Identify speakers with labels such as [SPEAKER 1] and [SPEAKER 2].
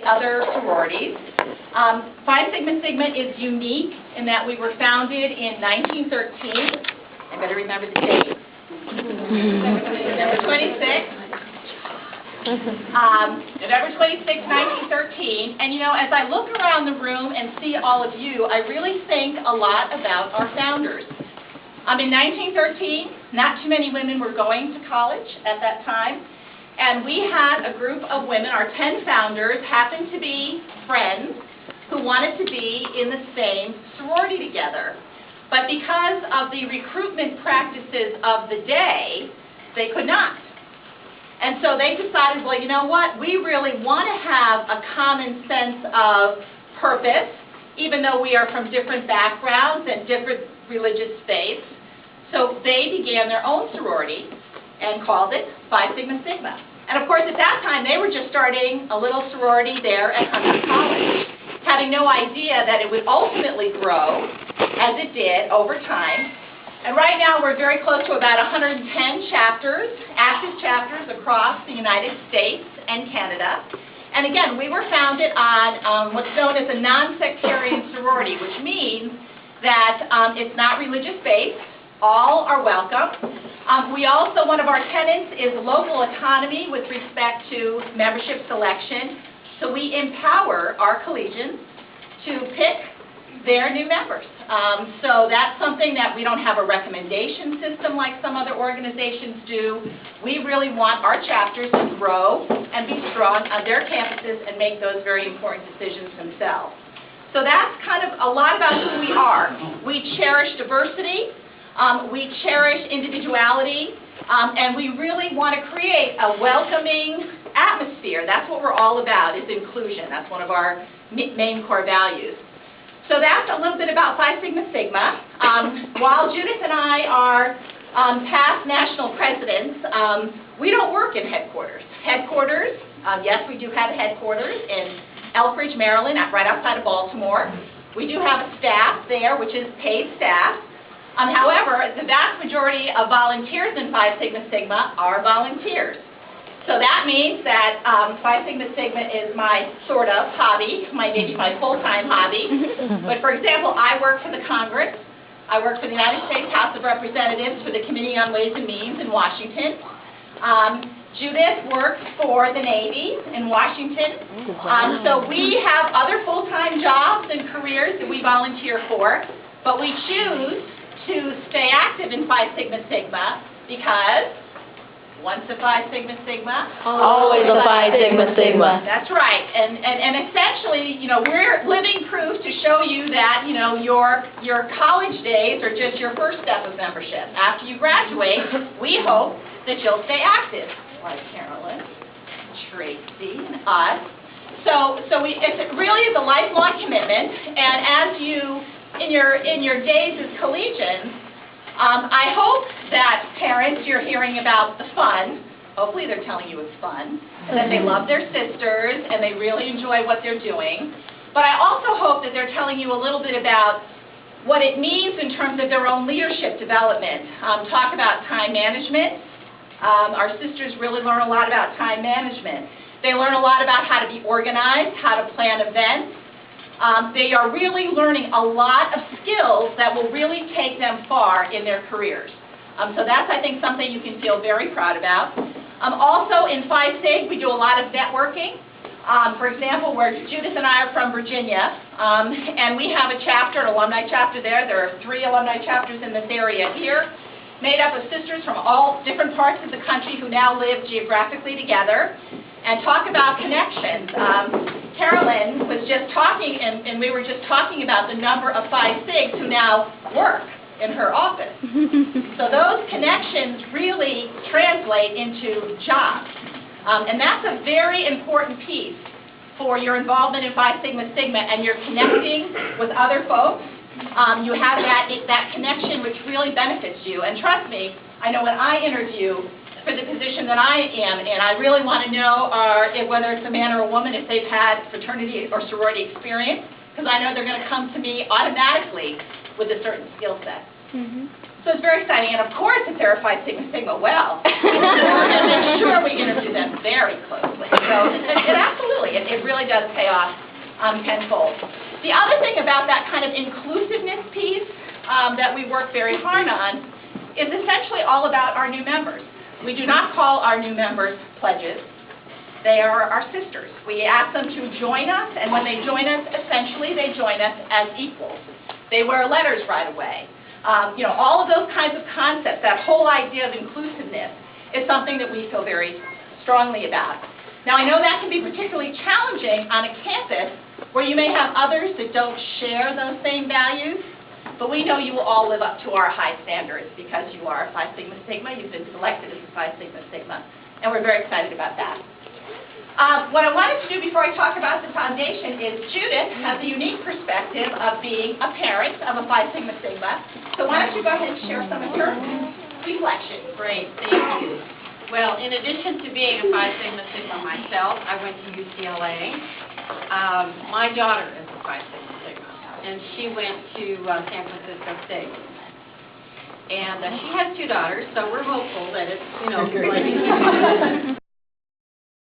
[SPEAKER 1] other sororities. Phi Sigma Sigma is unique in that we were founded in 1913. I better remember the date. November 26th. November 26, 1913, and you know, as I look around the room and see all of you, I really think a lot about our founders. In 1913, not too many women were going to college at that time, and we had a group of women, our 10 founders, happened to be friends who wanted to be in the same sorority together. But because of the recruitment practices of the day, they could not. And so they decided, well, you know what, we really want to have a common sense of purpose, even though we are from different backgrounds and different religious faiths. So they began their own sorority and called it Phi Sigma Sigma. And of course, at that time, they were just starting a little sorority there at Hunter College, having no idea that it would ultimately grow, as it did, over time. And right now, we're very close to about 110 chapters, active chapters across the United States and Canada. And again, we were founded on what's known as a non-sectarian sorority, which means that it's not religious-based. All are welcome. We also, one of our tenets is local autonomy with respect to membership selection. So we empower our collegians to pick their new members. So that's something that we don't have a recommendation system like some other organizations do. We really want our chapters to grow and be strong on their campuses and make those very important decisions themselves. So that's kind of a lot about who we are. We cherish diversity, we cherish individuality, and we really want to create a welcoming atmosphere. That's what we're all about, is inclusion. That's one of our main core values. So that's a little bit about Phi Sigma Sigma. While Judith and I are past national presidents, we don't work in headquarters. Headquarters, yes, we do have a headquarters in Elkridge, Maryland, right outside of Baltimore. We do have a staff there, which is paid staff. However, the vast majority of volunteers in Phi Sigma Sigma are volunteers. So that means that Phi Sigma Sigma is my sort of hobby, maybe my full-time hobby. But for example, I work for the Congress. I work for the United States House of Representatives for the Committee on Ways and Means in Washington. Judith works for the Navy in Washington. So we have other full-time jobs and careers that we volunteer for, but we choose to stay active in Phi Sigma Sigma because once a Phi Sigma Sigma,
[SPEAKER 2] always a Phi Sigma Sigma.
[SPEAKER 1] That's right. And essentially, you know, we're living proof to show you that, you know, your college days are just your first step of membership. After you graduate, we hope that you'll stay active, like Carolyn, Tracy, and us. So it really is a lifelong commitment. And as you, in your days as collegians, I hope that parents, you're hearing about the fun. Hopefully they're telling you it's fun, that they love their sisters and they really enjoy what they're doing. But I also hope that they're telling you a little bit about what it means in terms of their own leadership development. Talk about time management. Our sisters really learn a lot about time management. They learn a lot about how to be organized, how to plan events. They are really learning a lot of skills that will really take them far in their careers. So that's, I think, something you can feel very proud about. Also, in Phi Sig, we do a lot of networking. For example, where Judith and I are from Virginia, and we have a chapter, an alumni chapter there. There are 3 alumni chapters in this area here, made up of sisters from all different parts of the country who now live geographically together. And talk about connections. Carolyn was just talking, and we were just talking about the number of Phi Sigs who now work in her office. So those connections really translate into jobs. And that's a very important piece for your involvement in Phi Sigma Sigma, and you're connecting with other folks. You have that connection which really benefits you. And trust me, I know when I interview for the position that I am in, I really want to know whether it's a man or a woman, if they've had fraternity or sorority experience, because I know they're going to come to me automatically with a certain skill set. So it's very exciting, and of course, if they're a Phi Sigma Sigma, well, we're going to make sure we interview them very closely. So it absolutely, it really does pay off tenfold. The other thing about that kind of inclusiveness piece that we work very hard on is essentially all about our new members. We do not call our new members pledges. They are our sisters. We ask them to join us, and when they join us, essentially they join us as equals. They wear letters right away. All of those kinds of concepts, that whole idea of inclusiveness is something that we feel very strongly about. Now, I know that can be particularly challenging on a campus where you may have others that don't share those same values, but we know you will all live up to our high standards because you are a Phi Sigma Sigma. You've been selected as a Phi Sigma Sigma, and we're very excited about that. What I wanted to do before I talk about the foundation is Judith has a unique perspective of being a parent of a Phi Sigma Sigma. So why don't you go ahead and share some of your reflections.
[SPEAKER 3] Great, thank you. Well, in addition to being a Phi Sigma Sigma myself, I went to UCLA. My daughter is a Phi Sigma Sigma, and she went to San Francisco State. And she has 2 daughters, so we're hopeful that it's,